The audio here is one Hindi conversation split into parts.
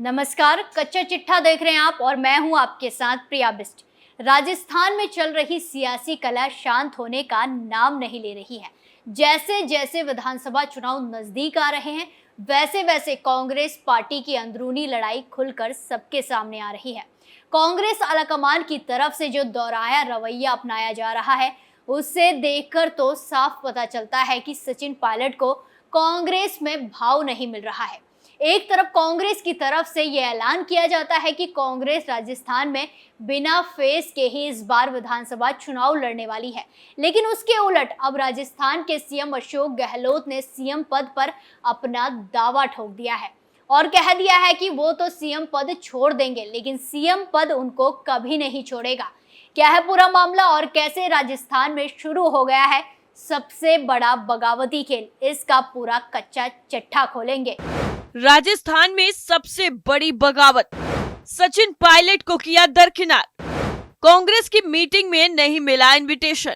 नमस्कार, कच्चा चिट्ठा देख रहे हैं आप और मैं हूं आपके साथ प्रिया बिस्ट। राजस्थान में चल रही सियासी कलह शांत होने का नाम नहीं ले रही है। जैसे जैसे विधानसभा चुनाव नजदीक आ रहे हैं, वैसे वैसे कांग्रेस पार्टी की अंदरूनी लड़ाई खुलकर सबके सामने आ रही है। कांग्रेस आलाकमान की तरफ से जो दोहराया रवैया अपनाया जा रहा है, उससे देखकर तो साफ पता चलता है कि सचिन पायलट को कांग्रेस में भाव नहीं मिल रहा है। एक तरफ कांग्रेस की तरफ से यह ऐलान किया जाता है कि कांग्रेस राजस्थान में बिना फेस के ही इस बार विधानसभा चुनाव लड़ने वाली है, लेकिन उसके उलट अब राजस्थान के सीएम अशोक गहलोत ने सीएम पद पर अपना दावा ठोक दिया है और कह दिया है कि वो तो सीएम पद छोड़ देंगे, लेकिन सीएम पद उनको कभी नहीं छोड़ेगा। क्या है पूरा मामला और कैसे राजस्थान में शुरू हो गया है सबसे बड़ा बगावती खेल, इसका पूरा कच्चा चिट्ठा खोलेंगे। राजस्थान में सबसे बड़ी बगावत, सचिन पायलट को किया दरकिनार। कांग्रेस की मीटिंग में नहीं मिला इनविटेशन,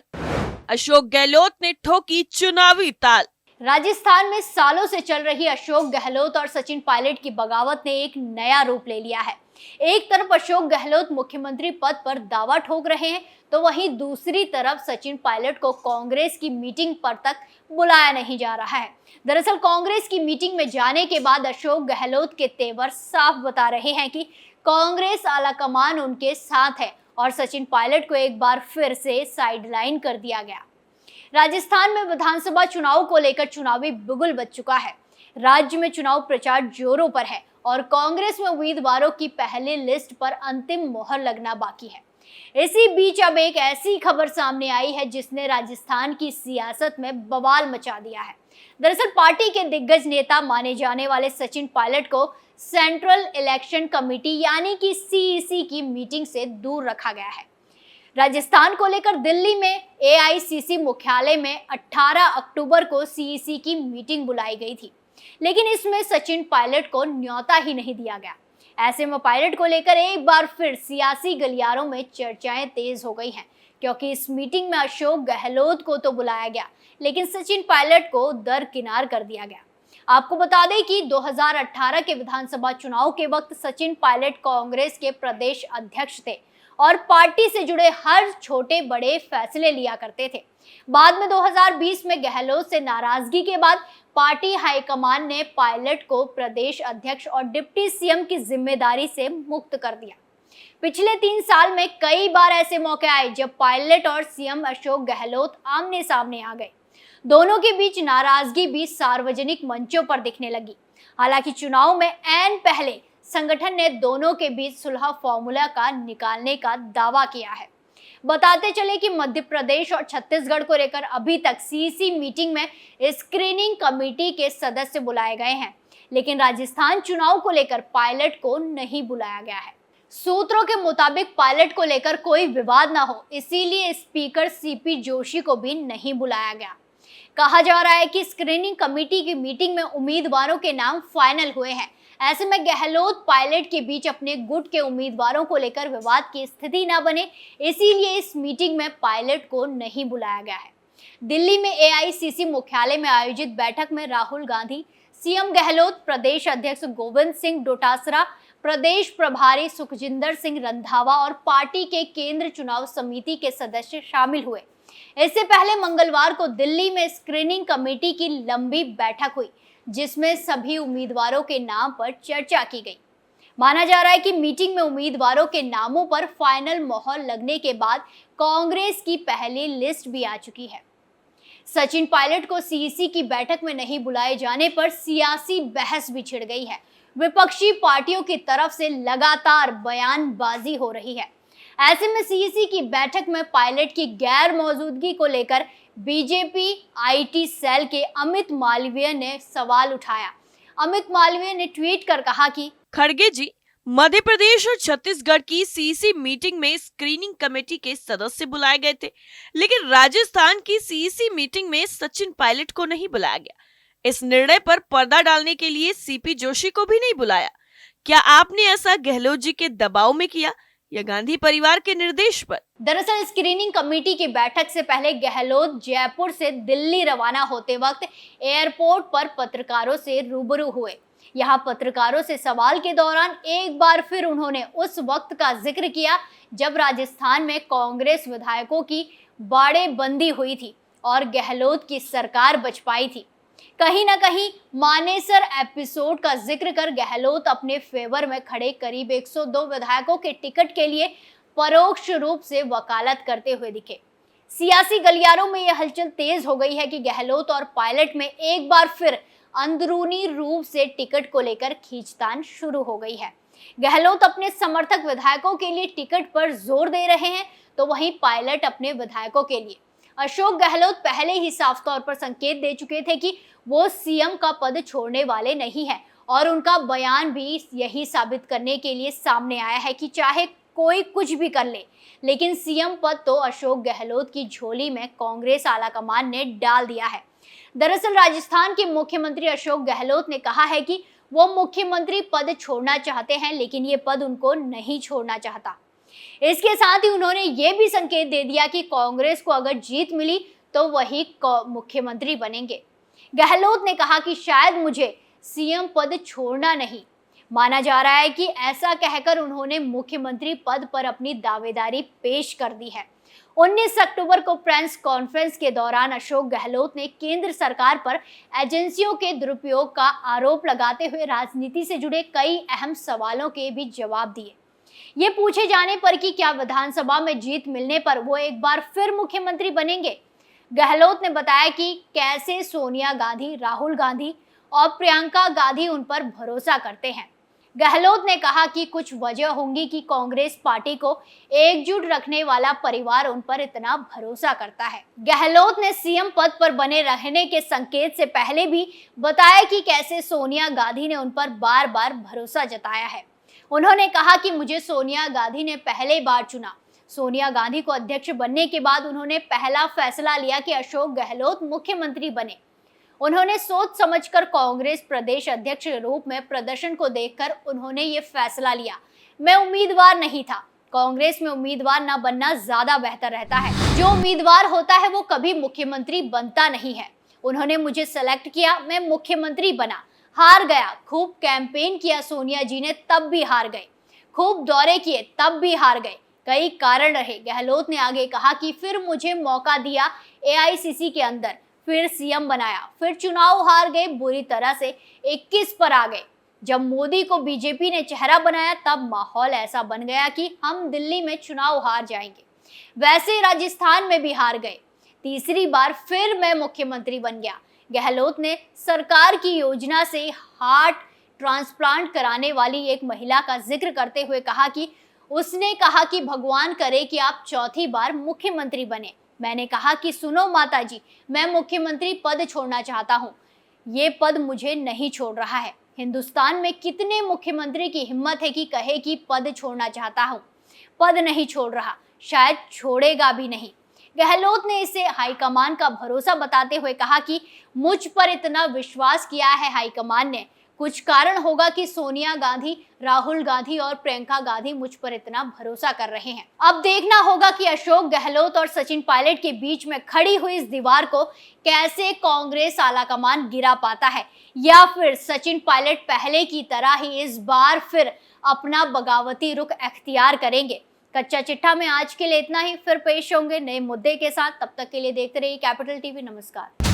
अशोक गहलोत ने ठोकी चुनावी ताल। राजस्थान में सालों से चल रही अशोक गहलोत और सचिन पायलट की बगावत ने एक नया रूप ले लिया है। एक तरफ अशोक गहलोत मुख्यमंत्री पद पर दावा ठोक रहे हैं, तो वहीं दूसरी तरफ सचिन पायलट को कांग्रेस की मीटिंग पर तक बुलाया नहीं जा रहा है। दरअसल कांग्रेस की मीटिंग में जाने के बाद अशोक गहलोत के तेवर साफ बता रहे हैं कि कांग्रेस आलाकमान उनके साथ है और सचिन पायलट को एक बार फिर से साइडलाइन कर दिया गया। राजस्थान में विधानसभा चुनाव को लेकर चुनावी बिगुल बज चुका है। राज्य में चुनाव प्रचार जोरों पर है और कांग्रेस में उम्मीदवारों की पहली लिस्ट पर अंतिम मोहर लगना बाकी है। इसी बीच अब एक ऐसी खबर सामने आई है जिसने राजस्थान की सियासत में बवाल मचा दिया है। दरअसल पार्टी के दिग्गज नेता माने जाने वाले सचिन पायलट को सेंट्रल इलेक्शन कमेटी यानी कि सीईसी की मीटिंग से दूर रखा गया है। राजस्थान को लेकर दिल्ली में एआईसीसी मुख्यालय में 18 अक्टूबर को सीईसी की मीटिंग बुलाई गई थी, लेकिन इसमें सचिन पायलट को न्योता ही नहीं दिया गया। ऐसे में पायलट को लेकर एक बार फिर सियासी गलियारों में चर्चाएं तेज हो गई हैं, क्योंकि इस मीटिंग में अशोक गहलोत को तो बुलाया गया, लेकिन सचिन पायलट को दरकिनार कर दिया गया। आपको बता दें कि 2018 के विधानसभा चुनाव के वक्त सचिन पायलट कांग्रेस के प्रदेश अध्यक्ष थे और पार्टी से जुड़े हर छोटे बड़े फैसले लिया करते थे। बाद में 2020 में गहलोत से नाराजगी के बाद पार्टी हाईकमान ने पायलट को प्रदेश अध्यक्ष और डिप्टी सीएम की जिम्मेदारी से मुक्त कर दिया। पिछले 3 साल में कई बार ऐसे मौके आए जब पायलट और सीएम अशोक गहलोत आमने सामने आ गए। दोनों के बीच नाराजगी भी सार्वजनिक मंचों पर दिखने लगी। हालांकि चुनाव में ऐन पहले संगठन ने दोनों के बीच सुलह फॉर्मूला का निकालने का दावा किया है। बताते चले कि मध्य प्रदेश और छत्तीसगढ़ को लेकर अभी तक सीईसी मीटिंग में स्क्रीनिंग कमेटी के सदस्य बुलाए गए हैं, लेकिन राजस्थान चुनाव को लेकर पायलट को नहीं बुलाया गया है। सूत्रों के मुताबिक पायलट को लेकर कोई विवाद ना हो, इसीलिए स्पीकर सीपी जोशी को भी नहीं बुलाया गया। कहा जा रहा है कि स्क्रीनिंग कमेटी की मीटिंग में उम्मीदवारों के नाम फाइनल हुए हैं। ऐसे में गहलोत पायलट के बीच अपने गुट के उम्मीदवारों को लेकर विवाद की स्थिति न बने, इसीलिए इस मीटिंग में पायलट को नहीं बुलाया गया है। दिल्ली में एआईसीसी मुख्यालय में आयोजित बैठक में राहुल गांधी, सीएम गहलोत, प्रदेश अध्यक्ष गोविंद सिंह डोटासरा, प्रदेश प्रभारी सुखजिंदर सिंह रंधावा और पार्टी के केंद्र चुनाव समिति के सदस्य शामिल हुए। इससे पहले मंगलवार को दिल्ली में स्क्रीनिंग कमेटी की लंबी बैठक हुई, जिसमें सभी उम्मीदवारों के नाम पर चर्चा की गई। माना जा रहा है कि मीटिंग में उम्मीदवारों के नामों पर फाइनल मोहर लगने के बाद कांग्रेस की पहली लिस्ट भी आ चुकी है। सचिन पायलट को सीईसी की बैठक में नहीं बुलाए जाने पर सियासी बहस भी छिड़ गई है। विपक्षी पार्टियों की तरफ से लगातार बयानबाजी हो रही है। ऐसे में सीईसी की बैठक में पायलट की गैर मौजूदगी को लेकर बीजेपी आईटी सेल के अमित मालवीय ने सवाल उठाया। अमित मालवीय ने ट्वीट कर कहा कि खड़गे जी, मध्य प्रदेश और छत्तीसगढ़ की सीईसी मीटिंग में स्क्रीनिंग कमेटी के सदस्य बुलाए गए थे, लेकिन राजस्थान की सीईसी मीटिंग में सचिन पायलट को नहीं बुलाया गया। इस निर्णय पर पर्दा डालने के लिए सीपी जोशी को भी नहीं बुलाया। क्या आपने ऐसा गहलोत जी के दबाव में किया या गांधी परिवार के निर्देश पर? दरअसल स्क्रीनिंग कमेटी की बैठक से पहले गहलोत जयपुर से दिल्ली रवाना होते वक्त एयरपोर्ट पर पत्रकारों से रूबरू हुए। यहाँ पत्रकारों से सवाल के दौरान एक बार फिर उन्होंने उस वक्त का जिक्र किया जब राजस्थान में कांग्रेस विधायकों की बाड़ेबंदी हुई थी और गहलोत की सरकार बच पाई थी। कहीं ना कहीं मानेसर एपिसोड का जिक्र कर गहलोत अपने फेवर में खड़े करीब 102 विधायकों के टिकट के लिए परोक्ष रूप से वकालत करते हुए दिखे। सियासी गलियारों में यह हलचल तेज हो गई है कि गहलोत और पायलट में एक बार फिर अंदरूनी रूप से टिकट को लेकर खींचतान शुरू हो गई है। गहलोत अपने समर्थक विधायकों के लिए टिकट पर जोर दे रहे हैं, तो वहीं पायलट अपने विधायकों के लिए। अशोक गहलोत पहले ही साफ तौर पर संकेत दे चुके थे कि वो सीएम का पद छोड़ने वाले नहीं हैं और उनका बयान भी यही साबित करने के लिए सामने आया है कि चाहे कोई कुछ भी कर ले, लेकिन सीएम पद तो अशोक गहलोत की झोली में कांग्रेस आलाकमान ने डाल दिया है। दरअसल राजस्थान के मुख्यमंत्री अशोक गहलोत ने कहा है कि वो मुख्यमंत्री पद छोड़ना चाहते हैं, लेकिन ये पद उनको नहीं छोड़ना चाहता। इसके साथ ही उन्होंने ये भी संकेत दे दिया कि कांग्रेस को अगर जीत मिली तो वही मुख्यमंत्री बनेंगे। गहलोत ने कहा कि शायद मुझे सीएम पद छोड़ना नहीं। माना जा रहा है कि ऐसा कहकर उन्होंने मुख्यमंत्री पद पर अपनी दावेदारी पेश कर दी है। 19 अक्टूबर को प्रेस कॉन्फ्रेंस के दौरान अशोक गहलोत ने केंद्र सरकार पर एजेंसियों के दुरुपयोग का आरोप लगाते हुए राजनीति से जुड़े कई अहम सवालों के भी जवाब दिए। ये पूछे जाने पर कि क्या विधानसभा में जीत मिलने पर वो एक बार फिर मुख्यमंत्री बनेंगे, गहलोत ने बताया कि कैसे सोनिया गांधी, राहुल गांधी और प्रियंका गांधी उन पर भरोसा करते हैं। गहलोत ने कहा कि कुछ वजह होंगी कि कांग्रेस पार्टी को एकजुट रखने वाला परिवार उन पर इतना भरोसा करता है। गहलोत ने सीएम पद पर बने रहने के संकेत से पहले भी बताया कि कैसे सोनिया गांधी ने उन पर बार बार भरोसा जताया है। उन्होंने कहा कि मुझे सोनिया गांधी ने पहले बार चुना। सोनिया गांधी को अध्यक्ष बनने के बाद उन्होंने पहला फैसला लिया कि अशोक गहलोत मुख्यमंत्री बने। उन्होंने सोच समझकर कांग्रेस प्रदेश अध्यक्ष के रूप में प्रदर्शन को देखकर उन्होंने ये फैसला लिया। मैं उम्मीदवार नहीं था। कांग्रेस में उम्मीदवार न बनना ज्यादा बेहतर रहता है। जो उम्मीदवार होता है वो कभी मुख्यमंत्री बनता नहीं है। उन्होंने मुझे सेलेक्ट किया, मैं मुख्यमंत्री बना। हार गया, खूब कैंपेन किया सोनिया जी ने, तब भी हार गए। खूब दौरे किए, तब भी हार गए। कई कारण रहे। गहलोत ने आगे कहा कि फिर मुझे मौका दिया एआईसीसी के अंदर, फिर सीएम बनाया, फिर चुनाव हार गए, बुरी तरह से 21 पर आ गए। जब मोदी को बीजेपी ने चेहरा बनाया तब माहौल ऐसा बन गया कि हम दिल्ली में चुनाव हार जाएंगे। वैसे राजस्थान में भी हार गए। तीसरी बार फिर मैं मुख्यमंत्री बन गया। गहलोत ने सरकार की योजना से हार्ट ट्रांसप्लांट कराने वाली एक महिला का जिक्र करते हुए कहा कि उसने कहा कि भगवान करे कि आप चौथी बार मुख्यमंत्री बने। मैंने कहा कि सुनो माताजी, मैं मुख्यमंत्री पद छोड़ना चाहता हूँ। ये पद मुझे नहीं छोड़ रहा है। हिंदुस्तान में कितने मुख्यमंत्री की हिम्मत है कि कहे कि पद छोड़ना चाहता हूँ। पद नहीं छोड़ रहा, शायद छोड़ेगा भी नहीं। गहलोत ने इसे हाईकमान का भरोसा बताते हुए कहा कि मुझ पर इतना विश्वास किया है हाईकमान ने, कुछ कारण होगा कि सोनिया गांधी, राहुल गांधी और प्रियंका गांधी मुझ पर इतना भरोसा कर रहे हैं। अब देखना होगा कि अशोक गहलोत और सचिन पायलट के बीच में खड़ी हुई इस दीवार को कैसे कांग्रेस आलाकमान गिरा पाता है, या फिर सचिन पायलट पहले की तरह ही इस बार फिर अपना बगावती रुख अख्तियार करेंगे। कच्चा चिट्ठा में आज के लिए इतना ही। फिर पेश होंगे नए मुद्दे के साथ। तब तक के लिए देखते रहिए कैपिटल टीवी। नमस्कार।